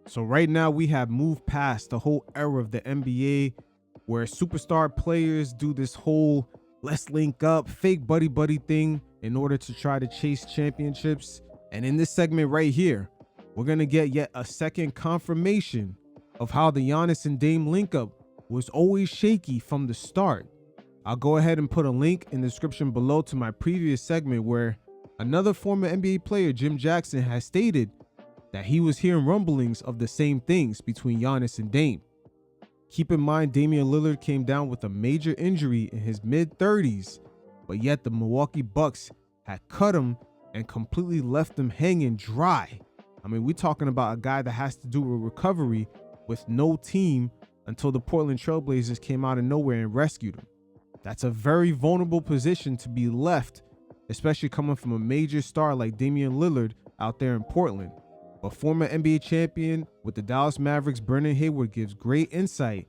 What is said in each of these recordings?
So right now we have moved past the whole era of the NBA where superstar players do this whole let's link up fake buddy thing in order to try to chase championships. And in this segment right here, we're going to get yet a second confirmation of how the Giannis and Dame link up was always shaky from the start. I'll go ahead and put a link in the description below to my previous segment where another former NBA player, Jim Jackson, has stated that he was hearing rumblings of the same things between Giannis and Dame. Keep in mind, Damian Lillard came down with a major injury in his mid-30s, but yet the Milwaukee Bucks had cut him and completely left him hanging dry. I mean, we're talking about a guy that has to do a recovery with no team until the Portland Trailblazers came out of nowhere and rescued him. That's a very vulnerable position to be left, especially coming from a major star like Damian Lillard out there in Portland. But former NBA champion with the Dallas Mavericks, Brendan Hayward, gives great insight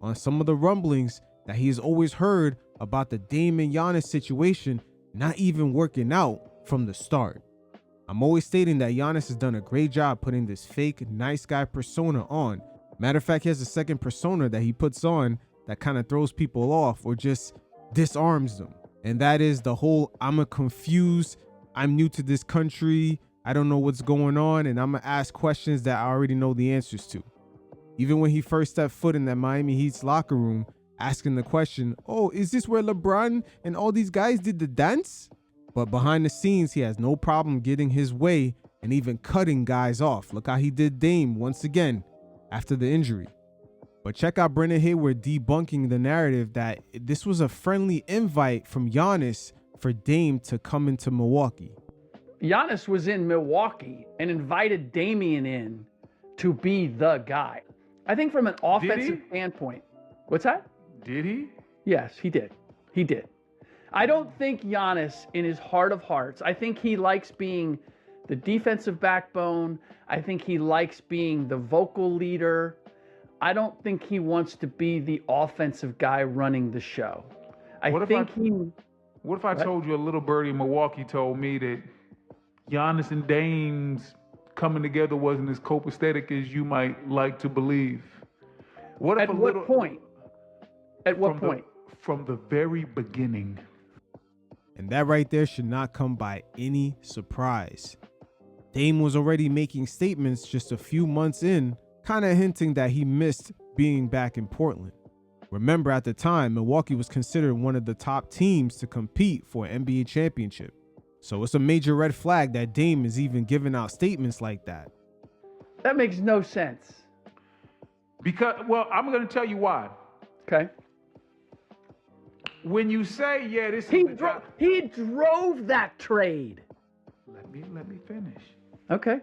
on some of the rumblings that he has always heard about the Dame and Giannis situation not even working out from the start. I'm always stating that Giannis has done a great job putting this fake nice guy persona on. Matter of fact, he has a second persona that he puts on that kind of throws people off or just disarms them. And that is the whole I'm confused, I'm new to this country, I don't know what's going on, and I'm going to ask questions that I already know the answers to. Even when he first stepped foot in that Miami Heat's locker room, asking the question, oh, is this where LeBron and all these guys did the dance? But behind the scenes, he has no problem getting his way and even cutting guys off. Look how he did Dame once again after the injury. But check out Brendan Hayward debunking the narrative that this was a friendly invite from Giannis for Dame to come into Milwaukee. Giannis was in Milwaukee and invited Damian in to be the guy. I think from an offensive standpoint. What's that? Did he? Yes, he did. He did. I don't think Giannis, in his heart of hearts, I think he likes being the defensive backbone. I think he likes being the vocal leader. I don't think he wants to be the offensive guy running the show. What if I told you a little birdie in Milwaukee told me that Giannis and Dame's coming together wasn't as copacetic as you might like to believe? What if At what point? At what point? From the very beginning. And that right there should not come by any surprise. Dame was already making statements just a few months in, kind of hinting that he missed being back in Portland. Remember, at the time, Milwaukee was considered one of the top teams to compete for an NBA championship. So it's a major red flag that Dame is even giving out statements like that. That makes no sense. Because, well, I'm going to tell you why. Okay. When you say, yeah, this he drove that trade. Let me finish. Okay.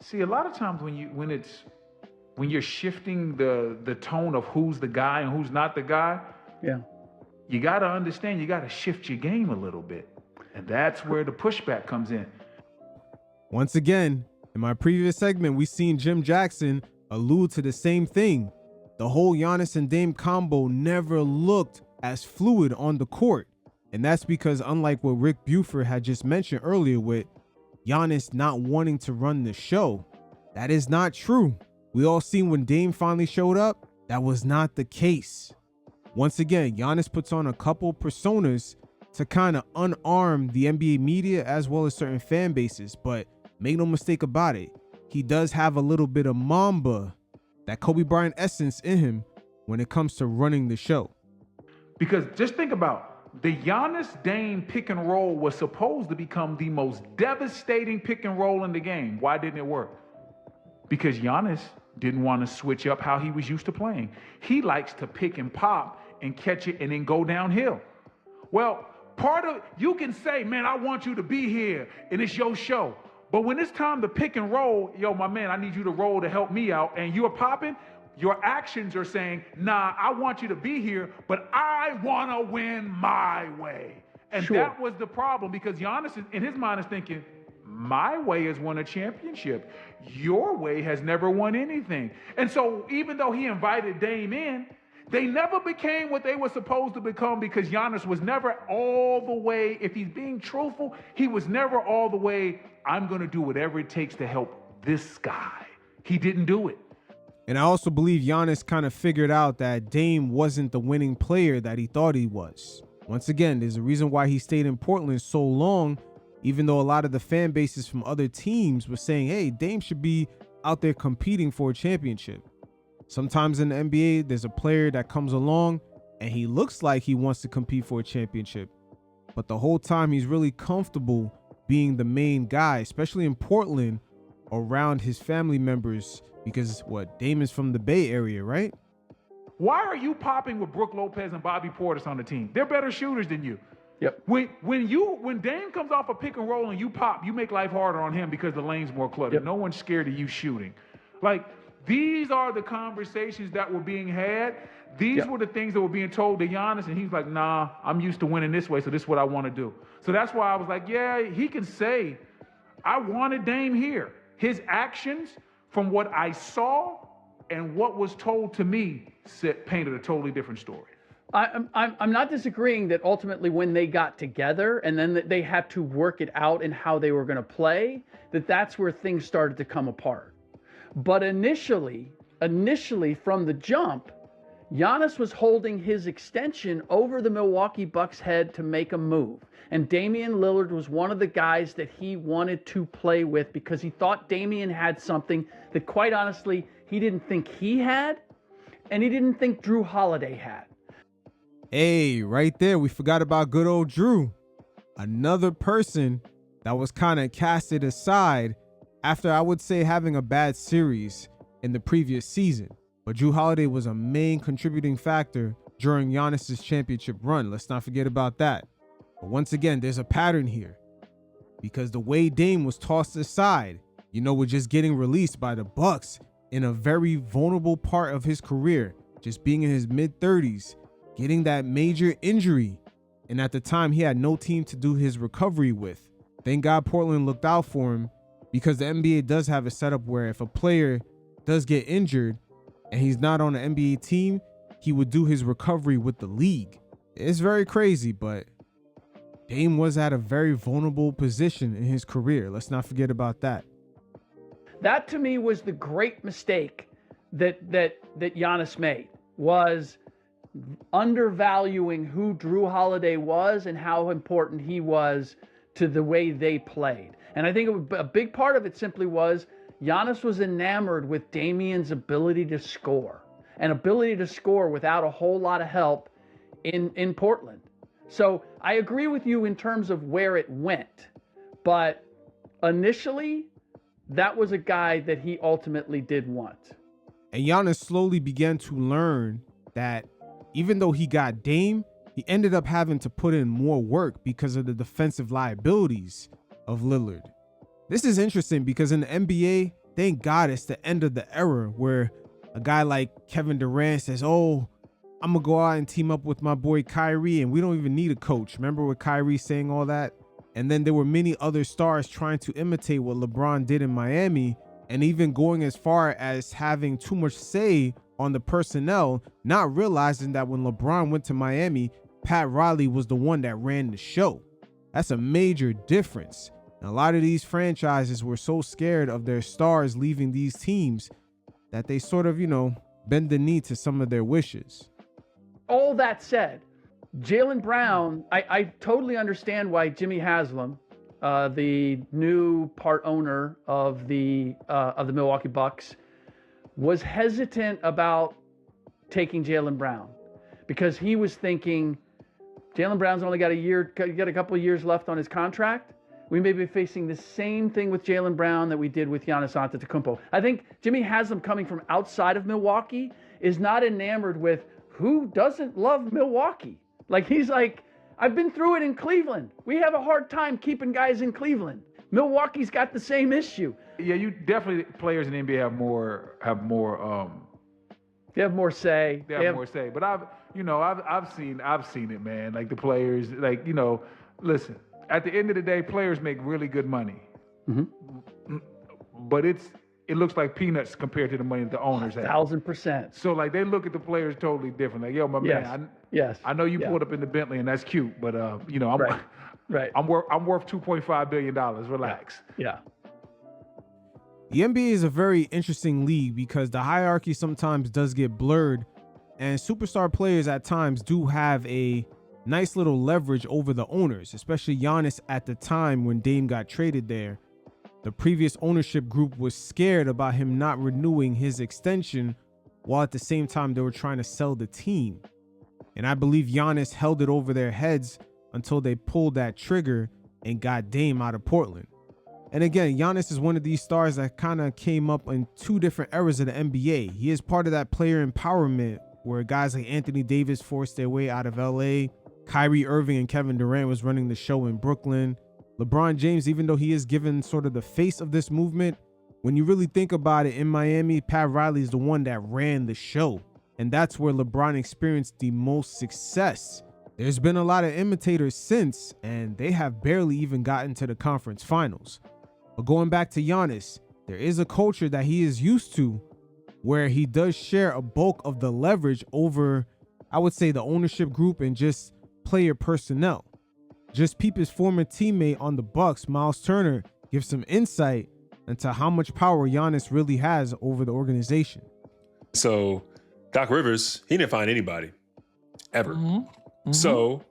See, a lot of times when you're shifting the tone of who's the guy and who's not the guy, yeah, you got to understand, you got to shift your game a little bit. And that's where the pushback comes in. Once again, in my previous segment, we seen Jim Jackson allude to the same thing. The whole Giannis and Dame combo never looked as fluid on the court. And that's because, unlike what Rick Buford had just mentioned earlier with Giannis not wanting to run the show, that is not true. We all seen when Dame finally showed up, that was not the case. Once again, Giannis puts on a couple personas to kind of unarm the NBA media as well as certain fan bases, but make no mistake about it, he does have a little bit of Mamba, that Kobe Bryant essence in him when it comes to running the show. Because just think about the Giannis-Dame pick and roll was supposed to become the most devastating pick and roll in the game. Why didn't it work? Because Giannis didn't want to switch up how he was used to playing. He likes to pick and pop and catch it and then go downhill. Well, you can say, man, I want you to be here and it's your show. But when it's time to pick and roll, yo, my man, I need you to roll to help me out. And you're popping, your actions are saying, nah, I want you to be here, but I want to win my way. And that was the problem, because Giannis, in his mind, is thinking, my way has won a championship. Your way has never won anything. And so even though he invited Dame in, they never became what they were supposed to become, because Giannis was never all the way, if he's being truthful, he was never all the way, I'm going to do whatever it takes to help this guy. He didn't do it. And I also believe Giannis kind of figured out that Dame wasn't the winning player that he thought he was. Once again, there's a reason why he stayed in Portland so long, even though a lot of the fan bases from other teams were saying, hey, Dame should be out there competing for a championship. Sometimes in the NBA, there's a player that comes along and he looks like he wants to compete for a championship, but the whole time he's really comfortable being the main guy, especially in Portland, around his family members, because Dame is from the Bay Area, right? Why are you popping with Brook Lopez and Bobby Portis on the team? They're better shooters than you. Yep. When Dame comes off a pick and roll and you pop, you make life harder on him because the lane's more cluttered. Yep. No one's scared of you shooting. Like, these are the conversations that were being had. These were the things that were being told to Giannis, and he's like, nah, I'm used to winning this way, so this is what I want to do. So that's why I was like, yeah, he can say, I wanted Dame here. His actions, from what I saw and what was told to me, painted a totally different story. I'm not disagreeing that ultimately when they got together and then that they had to work it out in how they were going to play, that's where things started to come apart. But initially from the jump, Giannis was holding his extension over the Milwaukee Bucks' head to make a move. And Damian Lillard was one of the guys that he wanted to play with because he thought Damian had something that, quite honestly, he didn't think he had, and he didn't think Drew Holiday had. Hey, right there, we forgot about good old Drew. Another person that was kind of casted aside after, I would say, having a bad series in the previous season. But Drew Holiday was a main contributing factor during Giannis's championship run. Let's not forget about that. But once again, there's a pattern here, because the way Dame was tossed aside, we're just getting released by the Bucks in a very vulnerable part of his career, just being in his mid-30s, getting that major injury. And at the time, he had no team to do his recovery with. Thank God Portland looked out for him, because the NBA does have a setup where if a player does get injured and he's not on an NBA team, he would do his recovery with the league. It's very crazy, but Dame was at a very vulnerable position in his career. Let's not forget about that. That to me was the great mistake that Giannis made, was undervaluing who Drew Holiday was and how important he was to the way they played. And I think a big part of it simply was Giannis was enamored with Damian's ability to score, and ability to score without a whole lot of help in Portland. So I agree with you in terms of where it went, but initially that was a guy that he ultimately did want. And Giannis slowly began to learn that even though he got Dame, he ended up having to put in more work because of the defensive liabilities of Lillard. This is interesting because in the NBA, thank God it's the end of the era where a guy like Kevin Durant says, oh, I'm going to go out and team up with my boy Kyrie, and we don't even need a coach. Remember with Kyrie saying all that? And then there were many other stars trying to imitate what LeBron did in Miami, and even going as far as having too much say on the personnel, not realizing that when LeBron went to Miami, Pat Riley was the one that ran the show. That's a major difference. And a lot of these franchises were so scared of their stars leaving these teams that they sort of, bend the knee to some of their wishes. All that said, Jaylen Brown, I totally understand why Jimmy Haslam, the new part owner of the Milwaukee Bucks, was hesitant about taking Jaylen Brown, because he was thinking Jaylen Brown's only got a couple of years left on his contract. We may be facing the same thing with Jaylen Brown that we did with Giannis Antetokounmpo. I think Jimmy Haslam, coming from outside of Milwaukee, is not enamored with who doesn't love Milwaukee. Like, he's like, I've been through it in Cleveland. We have a hard time keeping guys in Cleveland. Milwaukee's got the same issue. Yeah, you definitely, players in the NBA have more They have more say. They have more say. But I've seen it, man. Like, the players, listen, at the end of the day, players make really good money. Mm-hmm. But it looks like peanuts compared to the money that the owners have. 1,000%. So, like, they look at the players totally different. Like, yo, my man, I know you pulled up in the Bentley and that's cute, but I'm right. I'm worth $2.5 billion. Relax. Yeah. The NBA is a very interesting league because the hierarchy sometimes does get blurred, and superstar players at times do have a nice little leverage over the owners, especially Giannis at the time when Dame got traded there. The previous ownership group was scared about him not renewing his extension, while at the same time they were trying to sell the team. And I believe Giannis held it over their heads until they pulled that trigger and got Dame out of Portland. And again, Giannis is one of these stars that kind of came up in two different eras of the NBA. He is part of that player empowerment where guys like Anthony Davis forced their way out of LA. Kyrie Irving and Kevin Durant was running the show in Brooklyn. LeBron James, even though he is given sort of the face of this movement, when you really think about it, in Miami, Pat Riley is the one that ran the show. And that's where LeBron experienced the most success. There's been a lot of imitators since, and they have barely even gotten to the conference finals. But going back to Giannis, there is a culture that he is used to where he does share a bulk of the leverage over, I would say, the ownership group and just player personnel. Just peep his former teammate on the Bucks, Myles Turner, gives some insight into how much power Giannis really has over the organization. So Doc Rivers, he didn't find anybody ever. So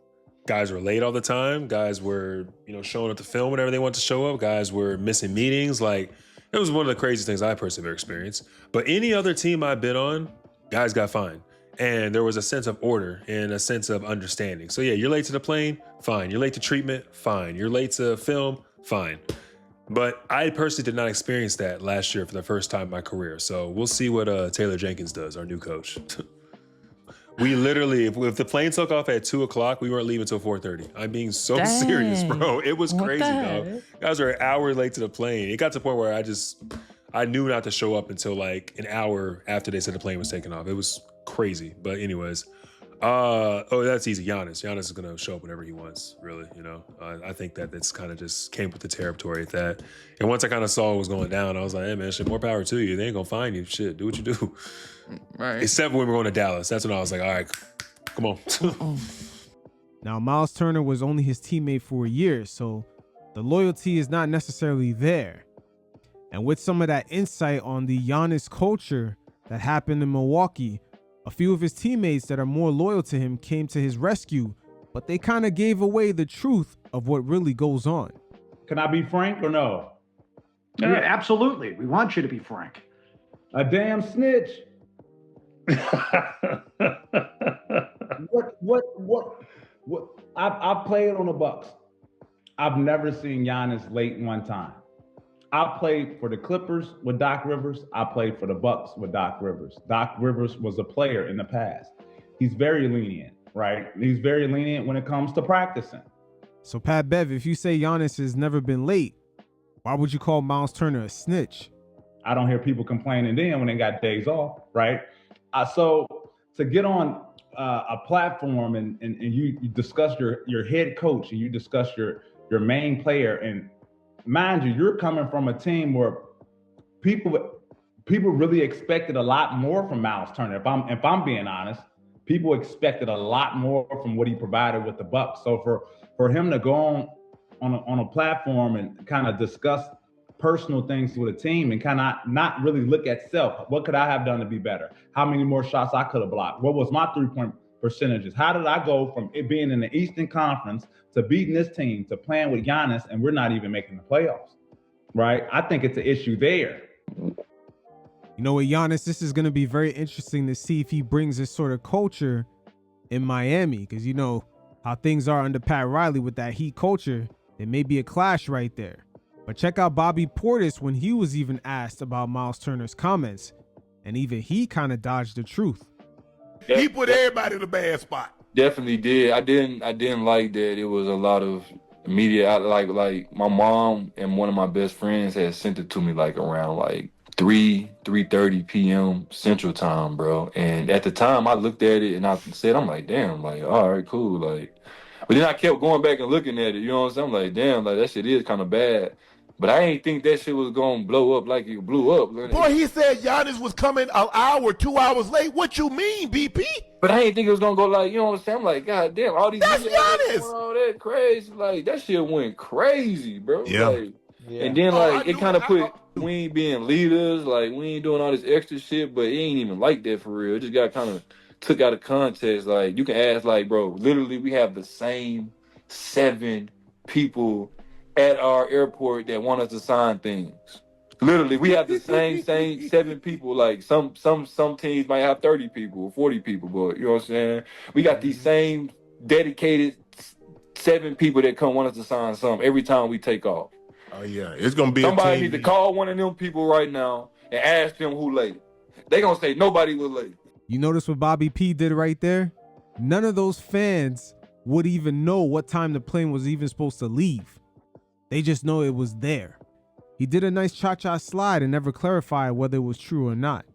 guys were late all the time. Guys were, showing up to film whenever they wanted to show up. Guys were missing meetings. Like, it was one of the craziest things I personally ever experienced. But any other team I've been on, guys got fined. And there was a sense of order and a sense of understanding. So yeah, you're late to the plane, fine. You're late to treatment, fine. You're late to film, fine. But I personally did not experience that last year for the first time in my career. So we'll see what Taylor Jenkins does, our new coach. We literally, if the plane took off at 2:00, we weren't leaving until 4:30. I'm being so serious, bro. It was crazy, dog. Guys were an hour late to the plane. It got to the point where I knew not to show up until like an hour after they said the plane was taking off. It was crazy. But anyways, that's easy. Giannis is going to show up whenever he wants, really. I think that that's kind of just came with the territory at that. And once I kind of saw what was going down, I was like, hey, man, shit, more power to you. They ain't going to find you. Shit, do what you do. Right. Except when we were going to Dallas. That's when I was like, all right, come on. Now, Myles Turner was only his teammate for a year, so the loyalty is not necessarily there. And with some of that insight on the Giannis culture that happened in Milwaukee, a few of his teammates that are more loyal to him came to his rescue, but they kind of gave away the truth of what really goes on. Can I be frank or no? Yeah, absolutely. We want you to be frank. A damn snitch. What? I've played on the Bucks. I've never seen Giannis late one time. I played for the Clippers with Doc Rivers. I played for the Bucks with Doc Rivers. Doc Rivers was a player in the past. He's very lenient, right? He's very lenient when it comes to practicing. So Pat Bev, if you say Giannis has never been late, why would you call Myles Turner a snitch? I don't hear people complaining then when they got days off, right? So to get on a platform and you discuss your head coach and you discuss your main player, and mind you, you're coming from a team where people really expected a lot more from Myles Turner. If I'm being honest, people expected a lot more from what he provided with the Bucks. So for him to go on a platform and kind of discuss personal things with a team and kind of not really look at self. What could I have done to be better? How many more shots I could have blocked? What was my 3-point percentages? How did I go from it being in the Eastern Conference to beating this team to playing with Giannis and we're not even making the playoffs, right? I think it's an issue there. You know, with Giannis, this is going to be very interesting to see if he brings this sort of culture in Miami, because you know how things are under Pat Riley with that Heat culture. There may be a clash right there. But check out Bobby Portis when he was even asked about Myles Turner's comments, and even he kind of dodged the truth. He put everybody in a bad spot. Definitely did. I didn't like that. It was a lot of media. Like my mom and one of my best friends had sent it to me like around like 3:30 p.m. Central Time, bro. And at the time, I looked at it and I said, I'm like, damn, like, all right, cool, like. But then I kept going back and looking at it. You know what I'm saying? I'm like, damn, like that shit is kind of bad. But I ain't think that shit was gonna blow up like it blew up. Boy, he said Giannis was coming an hour, 2 hours late. What you mean, BP? But I ain't think it was gonna go like, you know what I'm saying? I'm like, God damn, all these That's Giannis. All that crazy, like that shit went crazy, bro. Yeah. Like, And then like I it knew kind of it. put we ain't being leaders, like we ain't doing all this extra shit, but it ain't even like that for real. It just got kind of took out of context. Like you can ask, like, bro, literally we have the same 7 people at our airport that want us to sign things. Literally, we have the same 7 people. Like some teams might have 30 people or 40 people, but you know what I'm saying? We got these same dedicated 7 people that come want us to sign something every time we take off. Oh yeah, it's gonna be Somebody a team. need to call one of them people right now and ask them who late. They gonna say nobody was late. You notice what Bobby P did right there? None of those fans would even know what time the plane was even supposed to leave. They just know it was there. He did a nice cha-cha slide and never clarified whether it was true or not.